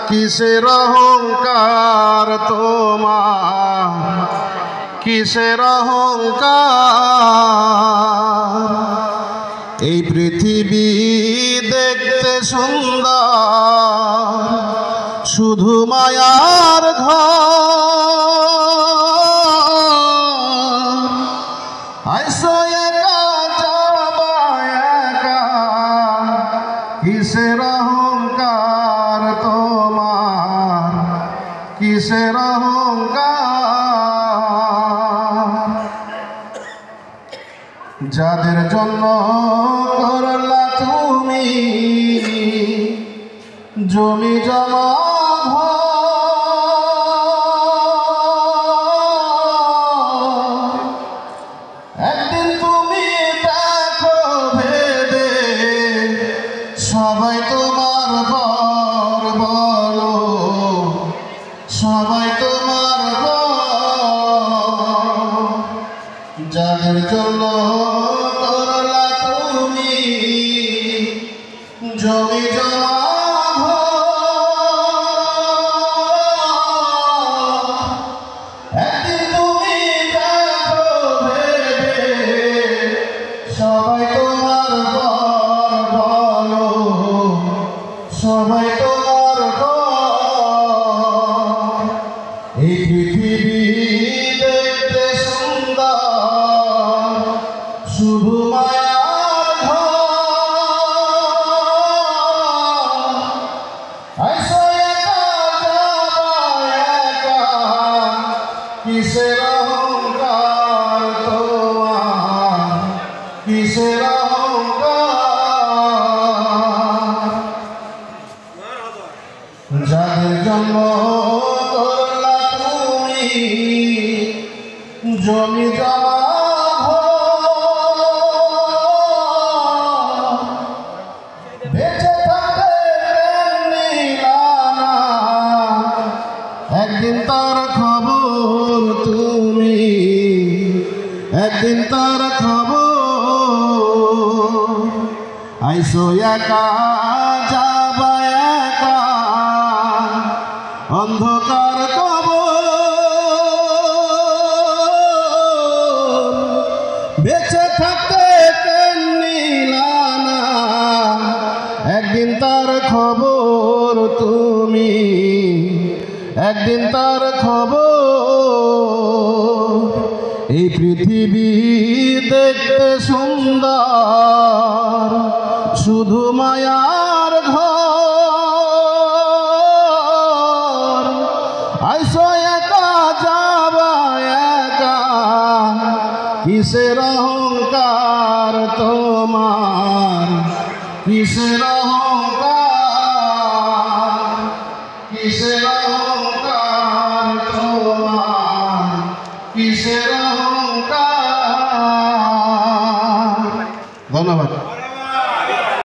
কিসের অহংকার তোমার, কিসের অহংকার? এই পৃথিবী দেখতে সুন্দর, শুধু মায়ার ঘর। আইসো একা যাবা একা, কিসের অহংকার তোমার, কিসের অহংকার? যাদের জন্য করলা তুমি জমি জমা একদিন তুমি দেখো ভেবে সবাই তোমার বর বলো, সবাই তোমার বর। যাদের জন্য করলা তুমি জমি জমা একদিন তুমি দেখো ভেবে সবাই তোমার বর বলো, সবাই তোমার বর। এই পৃথিবী দেখতে সুন্দর, শুধু মায়ার ঘর। আইসো একা যাবা একা, কিসের অহংকার তোমার, কিসের অহংকার? যাদের জন্য করলা তুমি জমি জমা বেঁচে থাকতে নিলা না, একদিন তার খবর তুমি, একদিন তার খবর। আইসো একা যাবা একা, অন্ধকার কবর। বেঁচে থাকতে নিলা না, একদিন তার খবর তুমি, একদিন তার খবর। এই পৃথিবী দেখতে সুন্দর, শুধু মায়ার ঘর। আইসো একা যাবা একা, কিসের অহংকার তোমার, কিসের অহংকার, কিসের অহংকার তোমার, কিসের